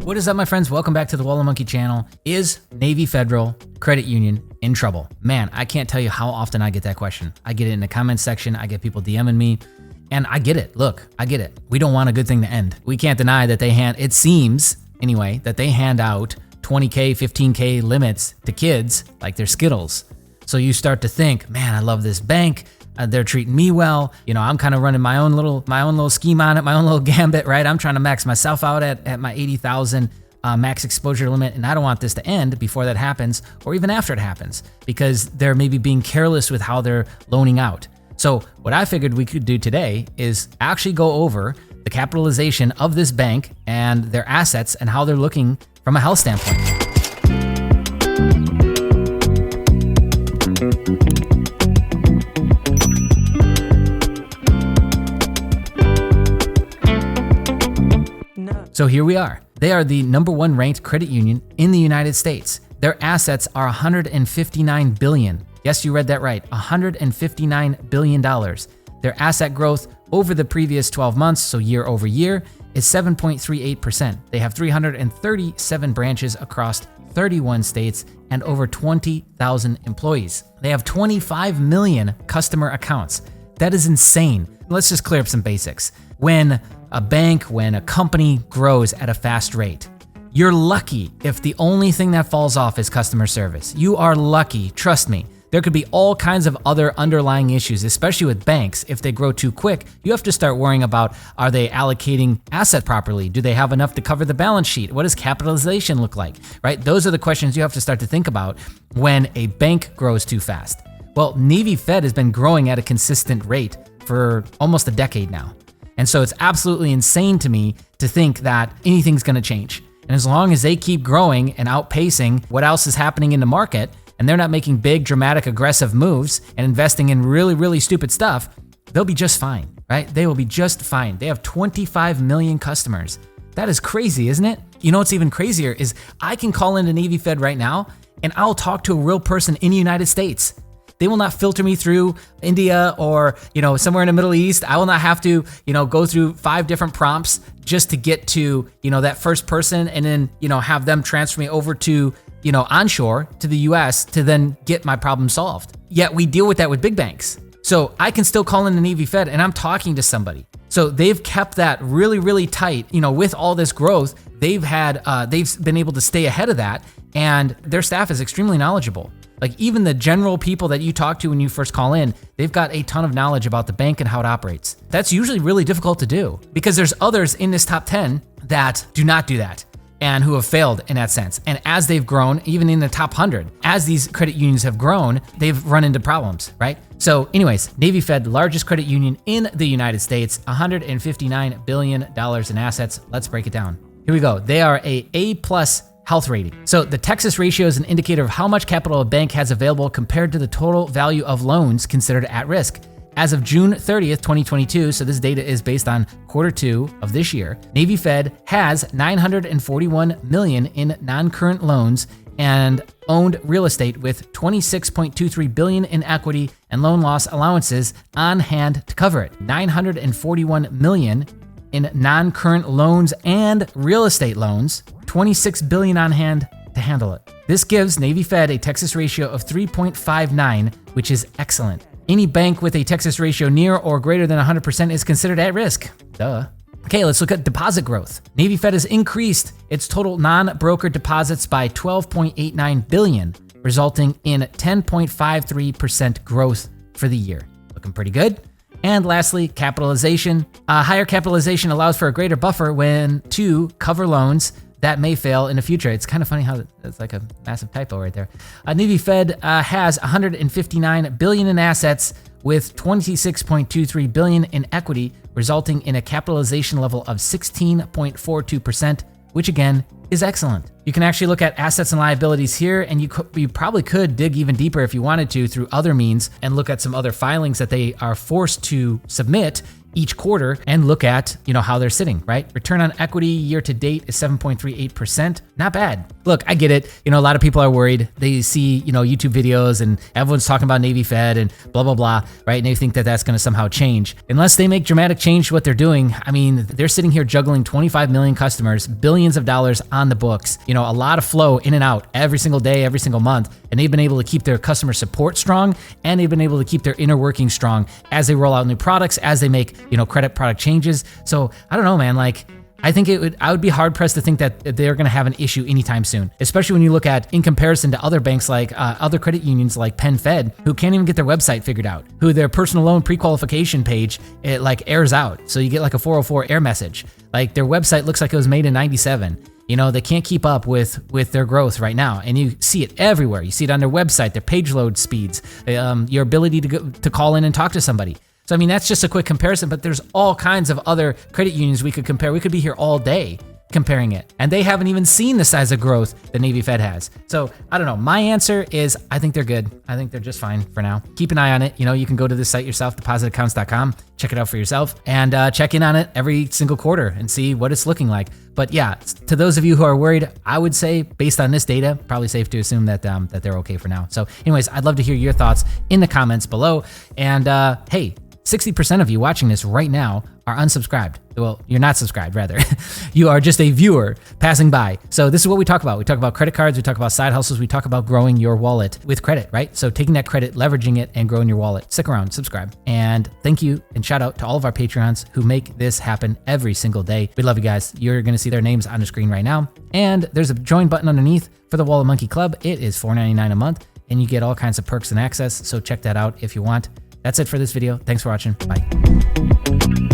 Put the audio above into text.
What is up, my friends? Welcome back to the Wallet Monkey channel. Is Navy Federal Credit Union in trouble? Man, I can't tell you how often I get that question. I get it in the comments section. I get people DMing me, and I get it. Look, I get it. We don't want a good thing to end. We can't deny that it seems anyway, that they hand out 20K, 15K limits to kids like they're Skittles. So you start to think, man, I love this bank. They're treating me well. You know, I'm kind of running my own little scheme on it, my own little gambit, right? I'm trying to max myself out at my 80,000 max exposure limit, and I don't want this to end before that happens or even after it happens because they're maybe being careless with how they're loaning out. So what I figured we could do today is actually go over the capitalization of this bank and their assets and how they're looking from a health standpoint. So here we are. They are the #1 ranked credit union in the United States. Their assets are $159 billion. Yes, you read that right, $159 billion. Their asset growth over the previous 12 months, so year over year, is 7.38%. They have 337 branches across 31 states and over 20,000 employees. They have 25 million customer accounts. That is insane. Let's just clear up some basics. When a company grows at a fast rate, you're lucky if the only thing that falls off is customer service. You are lucky, trust me. There could be all kinds of other underlying issues, especially with banks. If they grow too quick, you have to start worrying about, are they allocating asset properly? Do they have enough to cover the balance sheet? What does capitalization look like, right? Those are the questions you have to start to think about when a bank grows too fast. Well, Navy Fed has been growing at a consistent rate for almost a decade now. And so it's absolutely insane to me to think that anything's gonna change. And as long as they keep growing and outpacing what else is happening in the market, and they're not making big, dramatic, aggressive moves and investing in really, really stupid stuff, they'll be just fine, right? They will be just fine. They have 25 million customers. That is crazy, isn't it? You know what's even crazier is I can call into Navy Fed right now and I'll talk to a real person in the United States. They will not filter me through India or, somewhere in the Middle East. I will not have to, go through 5 different prompts just to get to, that first person and then, have them transfer me over to, onshore to the US to then get my problem solved. Yet we deal with that with big banks. So I can still call in the Navy Fed and I'm talking to somebody. So they've kept that really, really tight. With all this growth, they've been able to stay ahead of that, and their staff is extremely knowledgeable. Like even the general people that you talk to when you first call in, they've got a ton of knowledge about the bank and how it operates. That's usually really difficult to do because there's others in this top 10 that do not do that and who have failed in that sense. And as they've grown, even in the top 100, as these credit unions have grown, they've run into problems, right? So anyways, Navy Fed, the largest credit union in the United States, $159 billion in assets. Let's break it down. Here we go. They are a A+ health rating. So the Texas ratio is an indicator of how much capital a bank has available compared to the total value of loans considered at risk. As of June 30th, 2022, so this data is based on Q2 of this year, Navy Fed has $941 million in non-current loans and owned real estate with $26.23 billion in equity and loan loss allowances on hand to cover it. $941 million in non-current loans and real estate loans, $26 billion on hand to handle it. This gives Navy Fed a Texas ratio of 3.59, which is excellent. Any bank with a Texas ratio near or greater than 100% is considered at risk. Duh. Okay, let's look at deposit growth. Navy Fed has increased its total non-brokered deposits by $12.89 billion, resulting in 10.53% growth for the year. Looking pretty good. And lastly, capitalization. Higher capitalization allows for a greater buffer when to cover loans that may fail in the future. It's kind of funny how that's like a massive typo right there. Navy Fed has $159 billion in assets with $26.23 billion in equity, resulting in a capitalization level of 16.42%, which again is excellent. You can actually look at assets and liabilities here, and you probably could dig even deeper if you wanted to through other means and look at some other filings that they are forced to submit each quarter and look at, how they're sitting, right? Return on equity year to date is 7.38%. Not bad. Look, I get it. A lot of people are worried. They see, YouTube videos and everyone's talking about Navy Fed and blah, blah, blah, right? And they think that that's going to somehow change. Unless they make dramatic change to what they're doing, they're sitting here juggling 25 million customers, billions of dollars on the books, a lot of flow in and out every single day, every single month. And they've been able to keep their customer support strong, and they've been able to keep their inner working strong as they roll out new products, as they make, credit product changes. So I don't know, man, I think I would be hard pressed to think that they're going to have an issue anytime soon, especially when you look at in comparison to other banks like other credit unions like Penn Fed, who can't even get their website figured out, who their personal loan pre-qualification page, it airs out. So you get a 404 error message. Their website looks like it was made in 97. They can't keep up with their growth right now. And you see it everywhere. You see it on their website, their page load speeds, your ability to call in and talk to somebody. So, that's just a quick comparison, but there's all kinds of other credit unions we could compare. We could be here all day comparing it. And they haven't even seen the size of growth that Navy Fed has. So, I don't know. My answer is I think they're good. I think they're just fine for now. Keep an eye on it. You can go to this site yourself, depositaccounts.com, check it out for yourself, and check in on it every single quarter and see what it's looking like. But yeah, to those of you who are worried, I would say based on this data, probably safe to assume that that they're okay for now. So anyways, I'd love to hear your thoughts in the comments below. And hey, 60% of you watching this right now are unsubscribed. Well, you're not subscribed, rather. You are just a viewer passing by. So this is what we talk about. We talk about credit cards. We talk about side hustles. We talk about growing your wallet with credit, right? So taking that credit, leveraging it, and growing your wallet. Stick around, subscribe. And thank you and shout out to all of our Patreons who make this happen every single day. We love you guys. You're going to see their names on the screen right now. And there's a join button underneath for the Wallet Monkey Club. It is $4.99 a month, and you get all kinds of perks and access. So check that out if you want. That's it for this video. Thanks for watching. Bye.